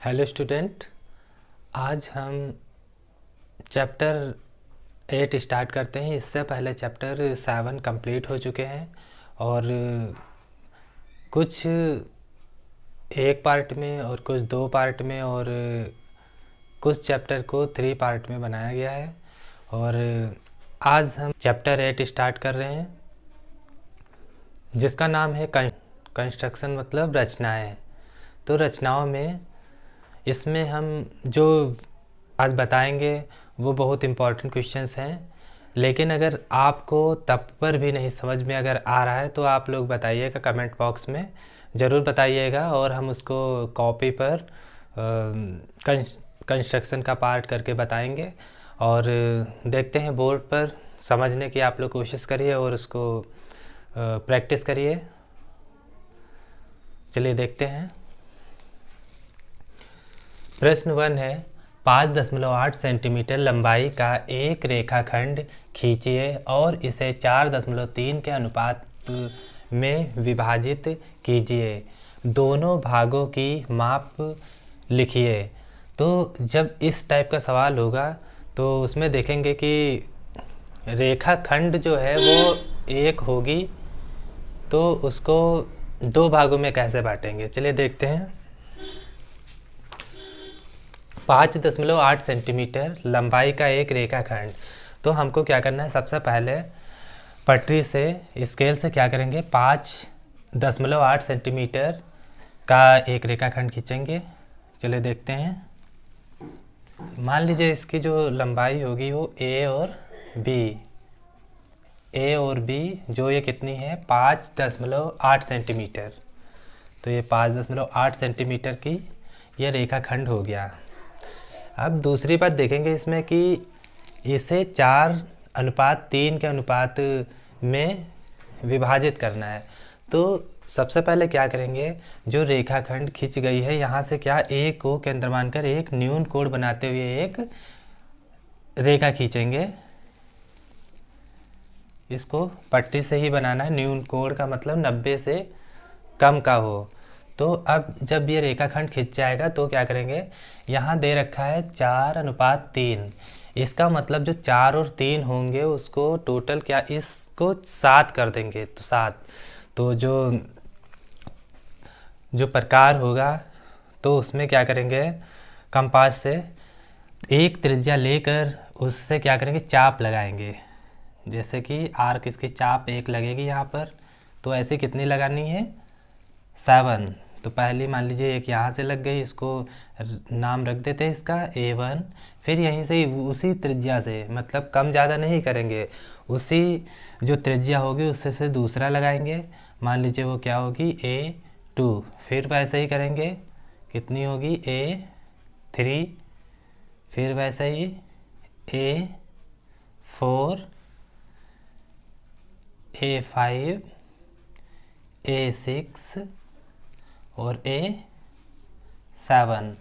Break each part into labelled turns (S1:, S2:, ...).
S1: Hello student, आज हम chapter 8 start करते हैं। इससे पहले चैप्टर 7 कंप्लीट हो चुके हैं और कुछ एक पार्ट में और कुछ 2 पार्ट में और कुछ चैप्टर को 3 पार्ट में बनाया गया है। और आज हम चैप्टर 8 स्टार्ट कर रहे हैं जिसका नाम है कंस्ट्रक्शन, मतलब रचनाएं। तो रचनाओं में इसमें हम जो आज बताएंगे वो बहुत इम्पॉर्टेंट क्वेश्चंस हैं, लेकिन अगर आपको तब पर भी नहीं समझ में अगर आ रहा है तो आप लोग बताइएगा, कमेंट बॉक्स में ज़रूर बताइएगा और हम उसको कॉपी पर कंस्ट्रक्शन का पार्ट करके बताएंगे। और देखते हैं बोर्ड पर समझने की आप लोग कोशिश करिए और उसको प्रैक्टिस करिए। चलिए देखते हैं। प्रश्न 1 है, 5.8 सेंटीमीटर लंबाई का एक रेखाखंड खींचिए और इसे 4.3 के अनुपात में विभाजित कीजिए। दोनों भागों की माप लिखिए। तो जब इस टाइप का सवाल होगा तो उसमें देखेंगे कि रेखाखंड जो है वो एक होगी, तो उसको 2 भागों में कैसे बांटेंगे। चलिए देखते हैं। 5.8 सेंटीमीटर लंबाई का एक रेखाखंड, तो हमको क्या करना है, सबसे पहले पटरी से स्केल से क्या करेंगे, 5.8 सेंटीमीटर का एक रेखाखंड खींचेंगे। चलिए देखते हैं। मान लीजिए इसकी जो लंबाई होगी वो ए और बी जो ये कितनी है, 5.8 सेंटीमीटर। तो ये 5.8 सेंटीमीटर की ये रेखाखंड हो गया। अब दूसरी बात देखेंगे इसमें कि इसे 4:3 के अनुपात में विभाजित करना है। तो सबसे पहले क्या करेंगे, जो रेखाखंड खिंच गई है यहाँ से क्या ए को केंद्र मानकर एक न्यून कोण बनाते हुए एक रेखा खींचेंगे। इसको पट्टी से ही बनाना है, न्यून कोण का मतलब 90 से कम का हो। तो अब जब ये रेखाखंड खिंच जाएगा तो क्या करेंगे, यहाँ दे रखा है 4:3। इसका मतलब जो 4 और 3 होंगे उसको टोटल क्या, इसको 7 कर देंगे। तो 7, तो जो प्रकार होगा तो उसमें क्या करेंगे, कंपास से एक त्रिज्या लेकर उससे क्या करेंगे, चाप लगाएंगे। जैसे कि आर्क इसकी चाप 1 लगेगी यहाँ पर, तो ऐसे कितनी लगानी है, 7। तो पहली मान लीजिए एक यहाँ से लग गई, इसको नाम रख देते हैं इसका A1। फिर यहीं से उसी त्रिज्या से, मतलब कम ज़्यादा नहीं करेंगे, उसी जो त्रिज्या होगी उससे से दूसरा लगाएंगे। मान लीजिए वो क्या होगी, A2। फिर वैसे ही करेंगे, कितनी होगी, A3। फिर वैसे ही A4, A5, A6 और A7।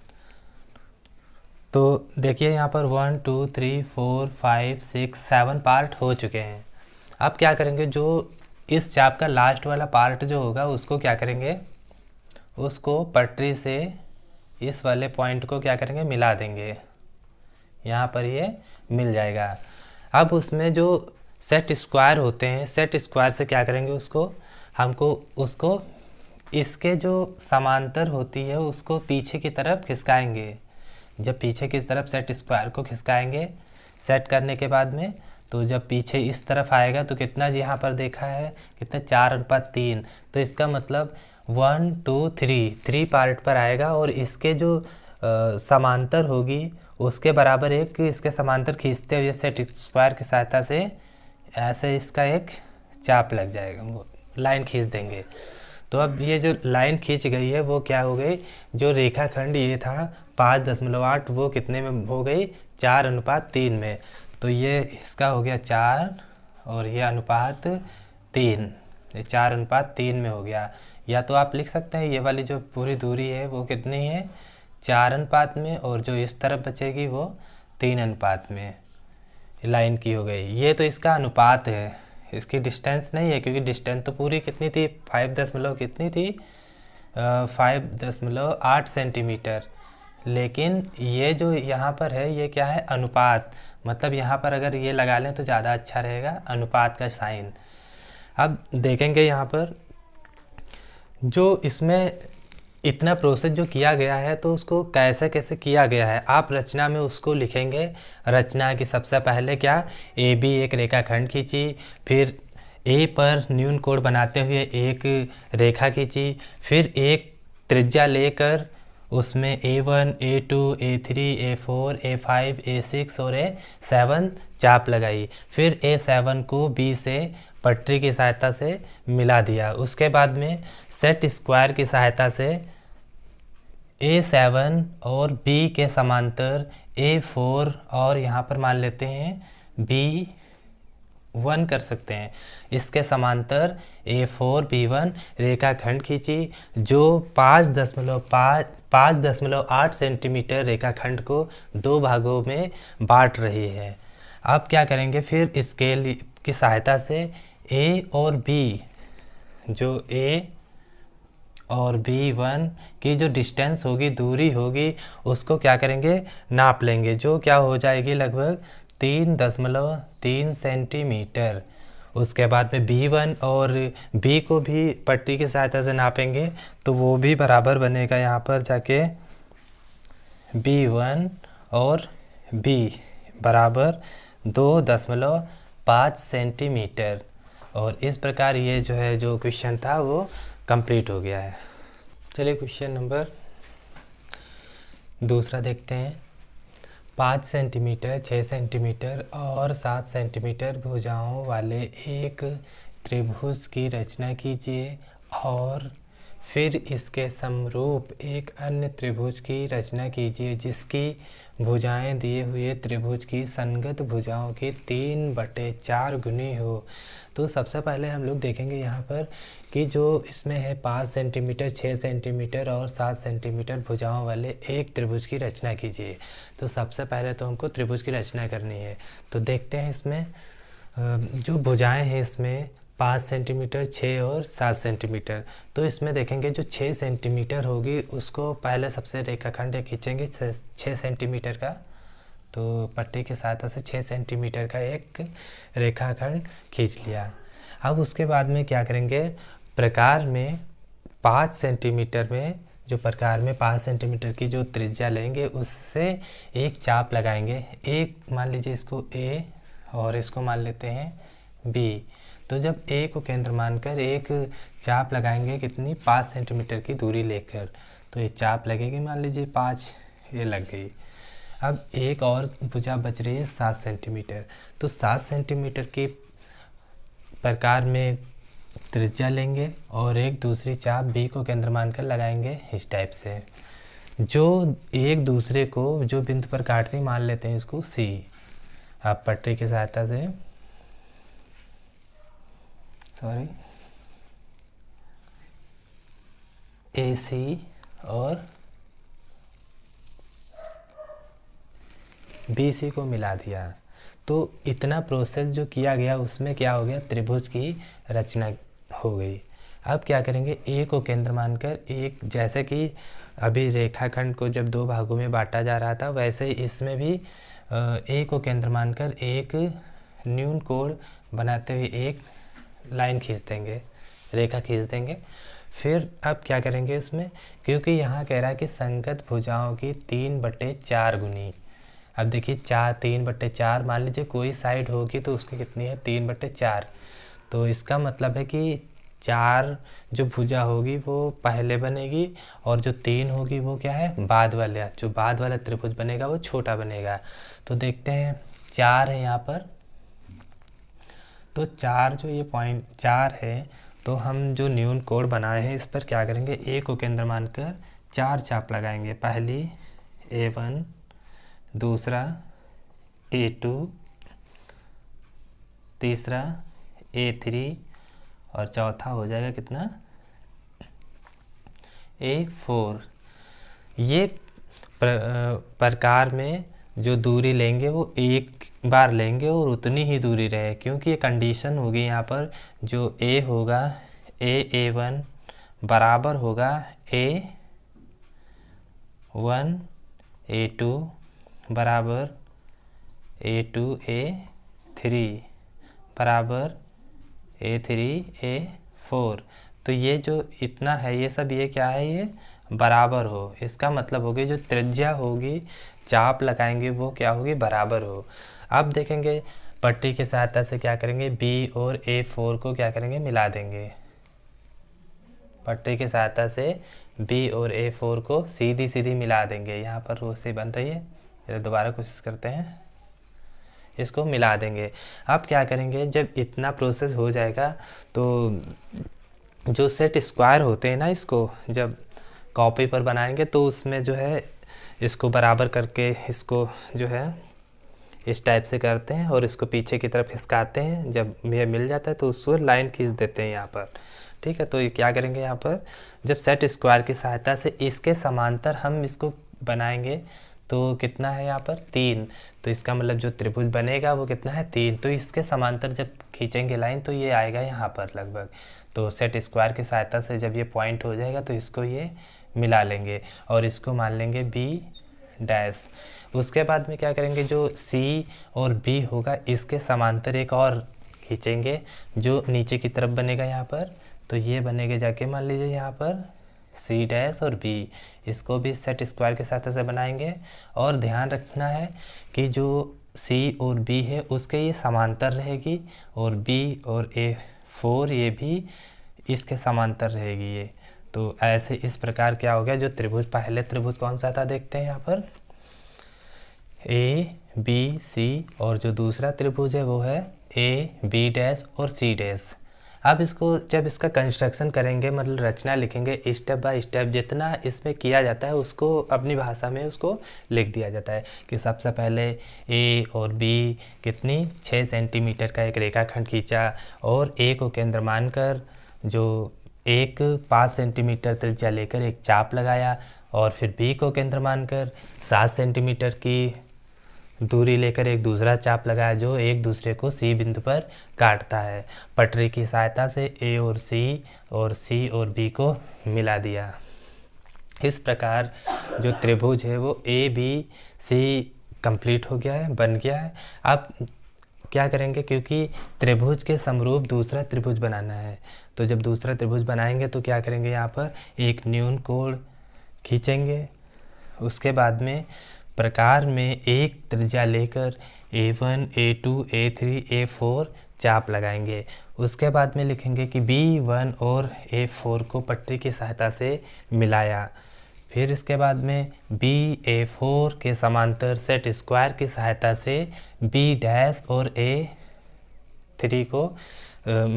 S1: तो देखिए यहाँ पर 1 2 3 4 5 6 7 पार्ट हो चुके हैं। अब क्या करेंगे, जो इस चाप का लास्ट वाला पार्ट जो होगा उसको क्या करेंगे, उसको पटरी से इस वाले पॉइंट को क्या करेंगे, मिला देंगे। यहाँ पर ये मिल जाएगा। अब उसमें जो सेट स्क्वायर होते हैं, सेट स्क्वायर से क्या करेंगे, उसको इसके जो समांतर होती है उसको पीछे की तरफ खिसकाएंगे। जब पीछे की तरफ सेट स्क्वायर को खिसकाएंगे सेट करने के बाद में, तो जब पीछे इस तरफ आएगा तो कितना जी यहाँ पर देखा है, कितना, 4:3। तो इसका मतलब 1 2 3 पार्ट पर आएगा और इसके जो समांतर होगी उसके बराबर एक इसके समांतर खींचते हुए सेट स्क्वायर की सहायता से ऐसे इसका एक चाप लग जाएगा, वो लाइन खींच देंगे। तो अब ये जो लाइन खींच गई है वो क्या हो गई, जो रेखाखंड ये था 5.8 वो कितने में हो गई, 4:3 में। तो ये इसका हो गया 4 और ये अनुपात 3, ये 4:3 में हो गया। या तो आप लिख सकते हैं ये वाली जो पूरी दूरी है वो कितनी है, 4 अनुपात में, और जो इस तरफ बचेगी वो 3 अनुपात में लाइन की हो गई। ये तो इसका अनुपात है, इसकी डिस्टेंस नहीं है, क्योंकि डिस्टेंस तो पूरी कितनी थी, 5 कितनी थी, 5.8 सेंटीमीटर। लेकिन ये जो यहाँ पर है ये क्या है, अनुपात, मतलब यहाँ पर अगर ये लगा लें तो ज़्यादा अच्छा रहेगा, अनुपात का साइन। अब देखेंगे यहाँ पर जो इसमें इतना प्रोसेस जो किया गया है तो उसको कैसे कैसे किया गया है आप रचना में उसको लिखेंगे। रचना की सबसे पहले क्या, ए बी एक रेखाखंड खींची, फिर ए पर न्यून कोण बनाते हुए एक रेखा खींची, फिर एक त्रिज्या लेकर उसमें A1, A2, A3, A4, A5, A6 और A7 चाप लगाई, फिर A7 को B से पटरी की सहायता से मिला दिया। उसके बाद में सेट स्क्वायर की सहायता से A7 और B के समांतर A4 और यहाँ पर मान लेते हैं B1 कर सकते हैं, इसके समांतर A4 B1 रेखाखंड खींची जो 5.8 सेंटीमीटर रेखाखंड को 2 भागों में बांट रही है। अब क्या करेंगे, फिर स्केल की सहायता से A और B, जो A और B1 की जो डिस्टेंस होगी, दूरी होगी, उसको क्या करेंगे, नाप लेंगे, जो क्या हो जाएगी लगभग 3.3 सेंटीमीटर। उसके बाद में B1 और B को भी पट्टी की सहायता से नापेंगे तो वो भी बराबर बनेगा, यहाँ पर जाके B1 और B बराबर 2.5 सेंटीमीटर। और इस प्रकार ये जो है जो क्वेश्चन था वो कंप्लीट हो गया है। चलिए क्वेश्चन नंबर दूसरा देखते हैं। 5 सेंटीमीटर, 6 सेंटीमीटर और 7 सेंटीमीटर भुजाओं वाले एक त्रिभुज की रचना कीजिए और फिर इसके समरूप एक अन्य त्रिभुज की रचना कीजिए जिसकी भुजाएं दिए हुए त्रिभुज की संगत भुजाओं की 3/4 गुनी हो। तो सबसे पहले हम लोग देखेंगे यहाँ पर कि जो इसमें है 5 सेंटीमीटर, 6 सेंटीमीटर और 7 सेंटीमीटर भुजाओं वाले एक त्रिभुज की रचना कीजिए। तो सबसे पहले तो हमको त्रिभुज की रचना करनी है। तो देखते हैं इसमें जो भुजाएं हैं इसमें 5 सेंटीमीटर, 6 और 7 सेंटीमीटर। तो इसमें देखेंगे जो 6 सेंटीमीटर होगी उसको पहले सबसे रेखाखंड खींचेंगे 6 सेंटीमीटर का। तो पट्टी की सहायता से 6 सेंटीमीटर का एक रेखाखंड खींच लिया। अब उसके बाद में क्या करेंगे, प्रकार में 5 सेंटीमीटर में, जो प्रकार में 5 सेंटीमीटर की जो त्रिज्या लेंगे उससे एक चाप लगाएंगे। एक मान लीजिए इसको A और इसको मान लेते हैं B। तो जब A को केंद्र मानकर एक चाप लगाएंगे कितनी, 5 सेंटीमीटर की दूरी लेकर, तो ये चाप लगेगी मान लीजिए 5, ये लग गई। अब एक और भुजा बच रही है 7 सेंटीमीटर। तो 7 सेंटीमीटर की प्रकार में त्रिज्या लेंगे और एक दूसरी चाप B को केंद्र मानकर लगाएंगे इस टाइप से, जो एक दूसरे को जो बिंदु पर काटती मान लेते हैं इसको C। अब पटरी की सहायता से AC और BC को मिला दिया। तो इतना प्रोसेस जो किया गया उसमें क्या हो गया, त्रिभुज की रचना हो गई। अब क्या करेंगे, A को केंद्र मानकर एक, जैसे कि अभी रेखाखंड को जब 2 भागों में बांटा जा रहा था वैसे ही इसमें भी A को केंद्र मानकर एक न्यून कोण बनाते हुए एक लाइन खींच देंगे, रेखा खींच देंगे। फिर अब क्या करेंगे इसमें, क्योंकि यहाँ कह रहा है कि संगत भुजाओं की 3/4 गुनी। अब देखिए 3/4 मान लीजिए कोई साइड होगी तो उसकी कितनी है, 3/4। तो इसका मतलब है कि 4 जो भुजा होगी वो पहले बनेगी और जो 3 होगी वो क्या है, बाद वाला, जो बाद वाला त्रिभुज बनेगा वो छोटा बनेगा। तो देखते हैं 4 है यहाँ पर, तो 4 जो ये पॉइंट 4 है, तो हम जो न्यून कोण बनाए हैं इस पर क्या करेंगे, A को केंद्र मानकर 4 चाप लगाएंगे। पहली A1, दूसरा A2, तीसरा A3 और चौथा हो जाएगा कितना, A4। ये प्रकार में जो दूरी लेंगे वो एक बार लेंगे और उतनी ही दूरी रहे, क्योंकि ये कंडीशन होगी यहाँ पर, जो A होगा A1 बराबर होगा A1 A2 बराबर A2 A3 बराबर A3 A4। तो ये जो इतना है ये सब ये क्या है, ये बराबर हो, इसका मतलब होगी जो त्रिज्या होगी चाप लगाएंगे वो क्या होगी, बराबर हो। अब देखेंगे पट्टी की सहायता से क्या करेंगे, B और A4 को क्या करेंगे, मिला देंगे। पट्टी की सहायता से B और A4 को सीधी सीधी मिला देंगे। यहाँ पर रो सी बन रही है, चलिए दोबारा कोशिश करते हैं, इसको मिला देंगे। अब क्या करेंगे, जब इतना प्रोसेस हो जाएगा तो जो सेट स्क्वायर होते हैं ना, इसको जब कॉपी पर बनाएंगे तो उसमें जो है इसको बराबर करके इसको जो है इस टाइप से करते हैं और इसको पीछे की तरफ खिसकाते हैं। जब ये मिल जाता है तो उसको लाइन खींच देते हैं यहाँ पर, ठीक है। तो ये क्या करेंगे, यहाँ पर जब सेट स्क्वायर की सहायता से इसके समांतर हम इसको बनाएंगे तो कितना है यहाँ पर 3, तो इसका मतलब जो त्रिभुज बनेगा वो कितना है 3। तो इसके समांतर जब खींचेंगे लाइन तो ये आएगा यहाँ पर लगभग। तो सेट स्क्वायर की सहायता से जब ये पॉइंट हो जाएगा तो इसको ये मिला लेंगे और इसको मान लेंगे B'। उसके बाद में क्या करेंगे, जो C और B होगा इसके समांतर एक और खींचेंगे जो नीचे की तरफ बनेगा यहाँ पर। तो ये बनेगा जाके मान लीजिए यहाँ पर C' और B, इसको भी सेट स्क्वायर के साथ ऐसे बनाएंगे। और ध्यान रखना है कि जो C और B है उसके ये समांतर रहेगी और B और A4 ये भी इसके समांतर रहेगी ये। तो ऐसे इस प्रकार क्या हो गया, जो त्रिभुज पहले त्रिभुज कौन सा था देखते हैं यहाँ पर ABC, और जो दूसरा त्रिभुज है वो है AB' और C'। अब इसको जब इसका कंस्ट्रक्शन करेंगे, मतलब रचना लिखेंगे स्टेप बाय स्टेप, जितना इसमें किया जाता है उसको अपनी भाषा में उसको लिख दिया जाता है कि सबसे पहले A और B कितनी 6 सेंटीमीटर का एक रेखाखंड खींचा और A को केंद्र मानकर जो एक 5 सेंटीमीटर त्रिज्या लेकर एक चाप लगाया और फिर B को केंद्र मानकर 7 सेंटीमीटर की दूरी लेकर एक दूसरा चाप लगाया जो एक दूसरे को C बिंदु पर काटता है। पटरी की सहायता से A और C और B को मिला दिया। इस प्रकार जो त्रिभुज है वो ABC कंप्लीट हो गया है, बन गया है। अब क्या करेंगे, क्योंकि त्रिभुज के समरूप दूसरा त्रिभुज बनाना है, तो जब दूसरा त्रिभुज बनाएंगे तो क्या करेंगे, यहाँ पर एक न्यून कोण खींचेंगे। उसके बाद में प्रकार में एक त्रिज्या लेकर A1 A2 A3 A4 चाप लगाएंगे। उसके बाद में लिखेंगे कि B1 और A4 को पट्टी की सहायता से मिलाया। फिर इसके बाद में BA4 के समांतर सेट स्क्वायर की सहायता से B' और A3 को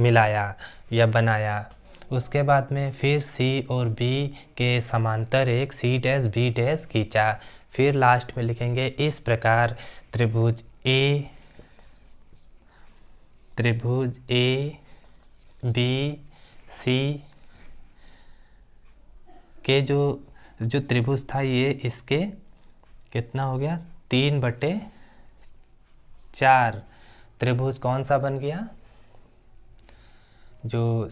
S1: मिलाया या बनाया। उसके बाद में फिर C और B के समांतर एक C' B' खींचा। फिर लास्ट में लिखेंगे इस प्रकार त्रिभुज A B C के जो त्रिभुज था ये इसके कितना हो गया 3/4 त्रिभुज कौन सा बन गया, जो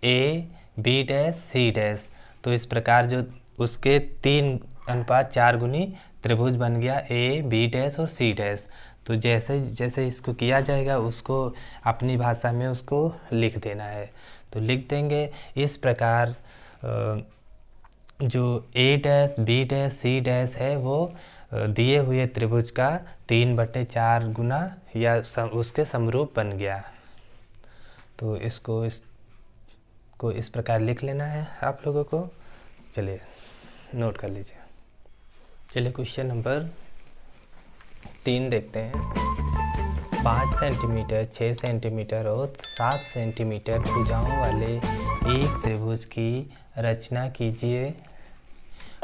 S1: A B' C'। तो इस प्रकार जो उसके 3:4 गुनी त्रिभुज बन गया A B' और C'। तो जैसे जैसे इसको किया जाएगा उसको अपनी भाषा में उसको लिख देना है। तो लिख देंगे इस प्रकार जो A' B' C' है वो दिए हुए त्रिभुज का 3/4 गुना या उसके समरूप बन गया। तो इसको इस प्रकार लिख लेना है आप लोगों को। चलिए नोट कर लीजिए। चलिए क्वेश्चन नंबर 3 देखते हैं। 5 सेंटीमीटर 6 सेंटीमीटर और 7 सेंटीमीटर भुजाओं वाले एक त्रिभुज की रचना कीजिए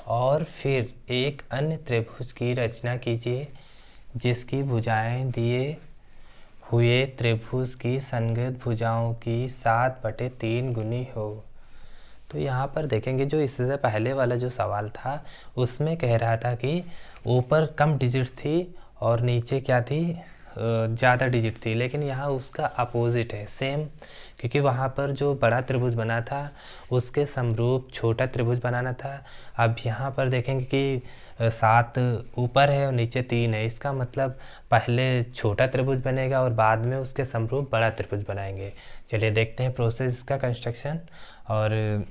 S1: और फिर एक अन्य त्रिभुज की रचना कीजिए जिसकी भुजाएं दिए हुए त्रिभुज की संगत भुजाओं की 7/3 गुनी हो। तो यहाँ पर देखेंगे जो इससे पहले वाला जो सवाल था उसमें कह रहा था कि ऊपर कम डिजिट थी और नीचे क्या थी ज़्यादा डिजिट थी, लेकिन यहाँ उसका अपोजिट है सेम, क्योंकि वहाँ पर जो बड़ा त्रिभुज बना था उसके समरूप छोटा त्रिभुज बनाना था। अब यहाँ पर देखेंगे कि 7 ऊपर है और नीचे 3 है, इसका मतलब पहले छोटा त्रिभुज बनेगा और बाद में उसके समरूप बड़ा त्रिभुज बनाएंगे। चलिए देखते हैं प्रोसेस का कंस्ट्रक्शन। और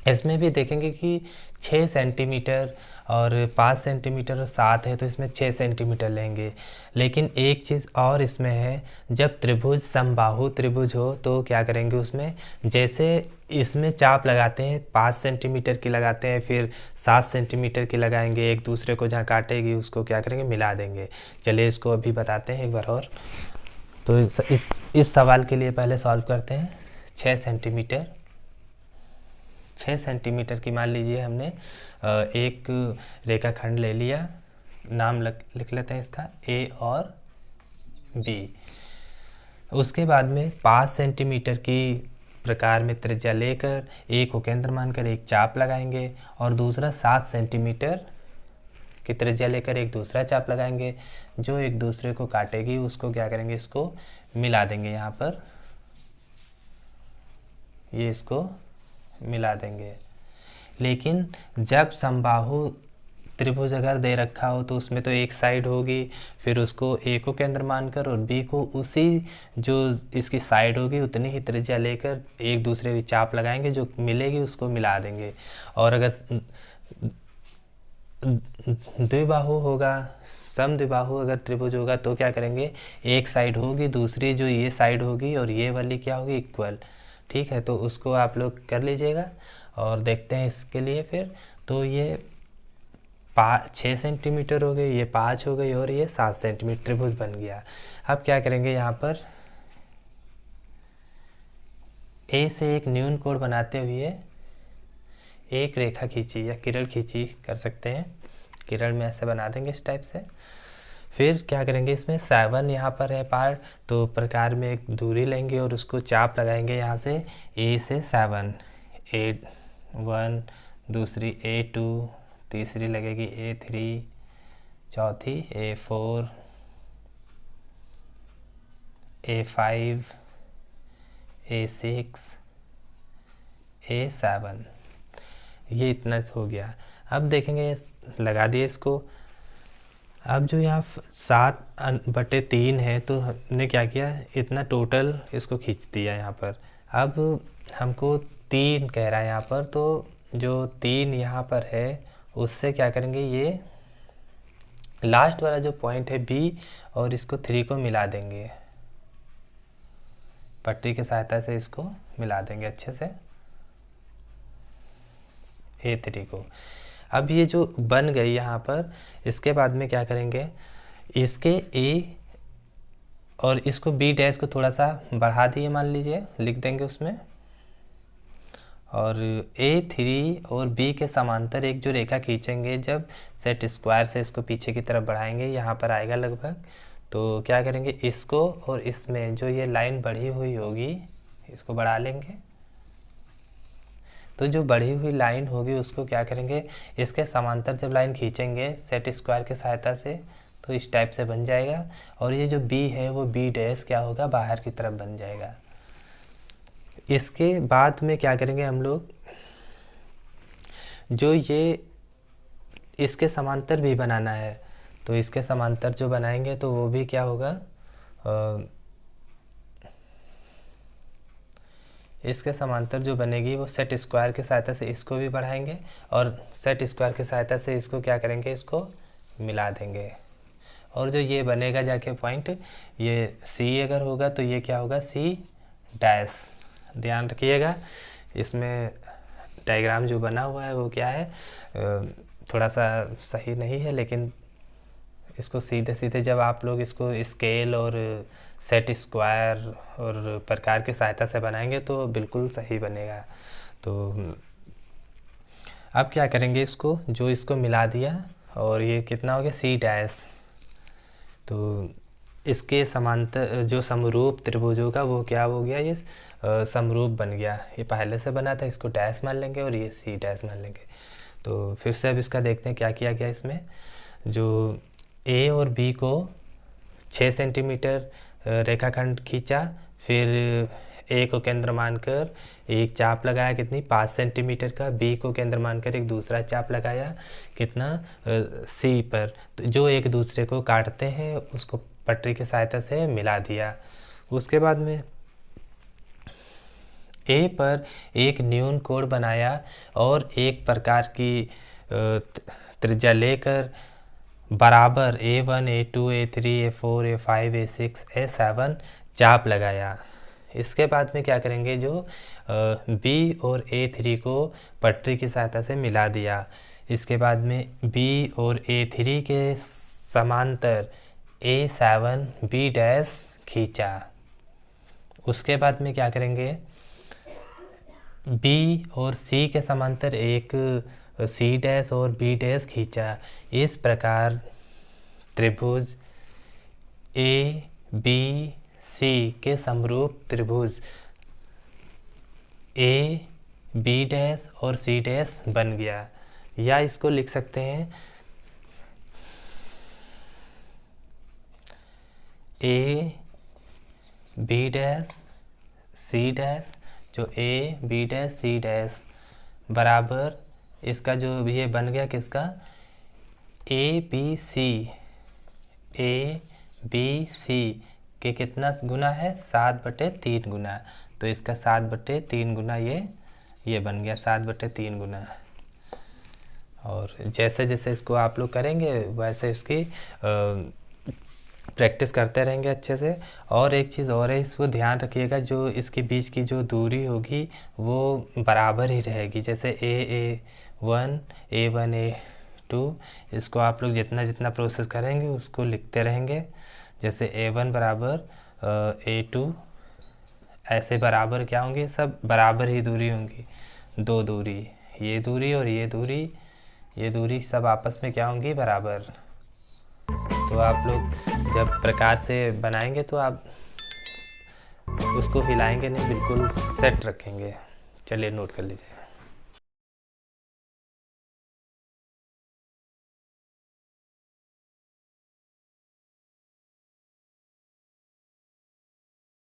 S1: इसमें भी देखेंगे कि 6 सेंटीमीटर और 5 सेंटीमीटर और 7 है, तो इसमें 6 सेंटीमीटर लेंगे। लेकिन एक चीज़ और इसमें है, जब त्रिभुज समबाहु त्रिभुज हो तो क्या करेंगे उसमें, जैसे इसमें चाप लगाते हैं 5 सेंटीमीटर की लगाते हैं, फिर 7 सेंटीमीटर की लगाएंगे, एक दूसरे को जहाँ काटेगी उसको क्या करेंगे, मिला देंगे। चलिए इसको अभी बताते हैं एक बार और। तो इस सवाल के लिए पहले सॉल्व करते हैं। 6 सेंटीमीटर की मान लीजिए हमने एक रेखाखंड ले लिया, नाम लिख लेते हैं इसका ए और बी। उसके बाद में 5 सेंटीमीटर की प्रकार में त्रिज्या लेकर ए को केंद्र मानकर एक चाप लगाएंगे और दूसरा 7 सेंटीमीटर की त्रिज्या लेकर एक दूसरा चाप लगाएंगे, जो एक दूसरे को काटेगी उसको क्या करेंगे, इसको मिला देंगे। यहाँ पर ये इसको मिला देंगे। लेकिन जब समबाहु त्रिभुज अगर दे रखा हो तो उसमें तो एक साइड होगी, फिर उसको ए को केंद्र मानकर और बी को उसी जो इसकी साइड होगी उतनी ही त्रिज्या लेकर एक दूसरे की चाप लगाएंगे, जो मिलेगी उसको मिला देंगे। और अगर द्विबाहु होगा, समद्विबाहु अगर त्रिभुज होगा तो क्या करेंगे, एक साइड होगी, दूसरी जो ये साइड होगी और ये वाली क्या होगी, इक्वल। ठीक है, तो उसको आप लोग कर लीजिएगा और देखते हैं इसके लिए फिर। तो ये 6 सेंटीमीटर हो गई, ये 5 हो गई और ये 7 सेंटीमीटर त्रिभुज बन गया। अब क्या करेंगे, यहाँ पर ए से एक न्यून कोण बनाते हुए एक रेखा खींची या किरण खींची कर सकते हैं, किरण में ऐसे बना देंगे इस टाइप से। फिर क्या करेंगे, इसमें 7 यहाँ पर है पार्ट, तो प्रकार में एक दूरी लेंगे और उसको चाप लगाएंगे यहाँ से ए से 7, A1, दूसरी A2, तीसरी लगेगी A3, चौथी A4, A5, A6, A7। ये इतना हो गया। अब देखेंगे लगा दिए इसको। अब जो यहाँ 7/3 है तो हमने क्या किया, इतना टोटल इसको खींच दिया यहाँ पर। अब हमको 3 कह रहा है यहाँ पर, तो जो 3 यहाँ पर है उससे क्या करेंगे, ये लास्ट वाला जो पॉइंट है बी और इसको 3 को मिला देंगे, पट्टी की सहायता से इसको मिला देंगे अच्छे से A3 को। अब ये जो बन गई यहाँ पर, इसके बाद में क्या करेंगे, इसके A और इसको B डैश को थोड़ा सा बढ़ा दिए, मान लीजिए लिख देंगे उसमें। और A3 और B के समांतर एक जो रेखा खींचेंगे, जब सेट स्क्वायर से इसको पीछे की तरफ बढ़ाएंगे, यहाँ पर आएगा लगभग, तो क्या करेंगे, इसको और इसमें जो ये लाइन बढ़ी हुई होगी इसको बढ़ा लेंगे। तो जो बढ़ी हुई लाइन होगी उसको क्या करेंगे, इसके समांतर जब लाइन खींचेंगे सेट स्क्वायर की सहायता से, तो इस टाइप से बन जाएगा। और ये जो B है वो B डैश क्या होगा, बाहर की तरफ बन जाएगा। इसके बाद में क्या करेंगे हम लोग, जो ये इसके समांतर भी बनाना है, तो इसके समांतर जो बनाएंगे तो वो भी क्या होगा, इसके समांतर जो बनेगी वो सेट स्क्वायर की सहायता से इसको भी बढ़ाएंगे और सेट स्क्वायर की सहायता से इसको क्या करेंगे, इसको मिला देंगे। और जो ये बनेगा जाके पॉइंट, ये C अगर होगा तो ये क्या होगा, C डैश। ध्यान रखिएगा, इसमें डायग्राम जो बना हुआ है वो क्या है, थोड़ा सा सही नहीं है, लेकिन इसको सीधे सीधे जब आप लोग इसको स्केल और सेट स्क्वायर और प्रकार की सहायता से बनाएंगे तो बिल्कुल सही बनेगा। तो अब क्या करेंगे, इसको जो इसको मिला दिया और ये कितना हो गया, C डैश। तो इसके समांतर जो समरूप त्रिभुज होगा वो क्या हो गया, ये समरूप बन गया। ये पहले से बना था, इसको डैश मान लेंगे और ये C डैश मान लेंगे। तो फिर से अब इसका देखते हैं क्या किया गया। इसमें जो A और B को 6 सेंटीमीटर रेखाखंड खींचा, फिर ए को केंद्र मानकर एक चाप लगाया कितनी 5 सेंटीमीटर का, बी को केंद्र मानकर एक दूसरा चाप लगाया कितना सी पर, तो जो एक दूसरे को काटते हैं उसको पटरी की सहायता से मिला दिया। उसके बाद में ए पर एक न्यून कोण बनाया और एक प्रकार की त्रिज्या लेकर बराबर A1, A2, A3, A4, A5, A6, A7 चाप लगाया। इसके बाद में क्या करेंगे, जो B और A3 को पटरी की सहायता से मिला दिया। इसके बाद में B और A3 के समांतर A7 B डैश खींचा। उसके बाद में क्या करेंगे, B और C के समांतर एक C डैश और B डैश खींचा। इस प्रकार त्रिभुज ABC के समरूप त्रिभुज AB डैश और C डैश बन गया। या इसको लिख सकते हैं AB डैश C डैश, जो AB डैश C डैश बराबर इसका जो ये बन गया किसका, ABC के कितना गुना है 7/3 गुना, तो इसका 7/3 गुना ये बन गया 7/3 गुना। और जैसे जैसे इसको आप लोग करेंगे वैसे इसकी प्रैक्टिस करते रहेंगे अच्छे से। और एक चीज़ और है, इसको ध्यान रखिएगा, जो इसके बीच की जो दूरी होगी वो बराबर ही रहेगी। जैसे A1 A2, इसको आप लोग जितना जितना प्रोसेस करेंगे उसको लिखते रहेंगे। जैसे A1 बराबर A2, ऐसे बराबर क्या होंगे, सब बराबर ही दूरी होंगी। दो दूरी, ये दूरी और ये दूरी सब आपस में क्या होंगी, बराबर। तो आप लोग जब प्रकार से बनाएंगे तो आप उसको हिलाएंगे नहीं, बिल्कुल सेट रखेंगे। चलिए नोट कर लीजिए।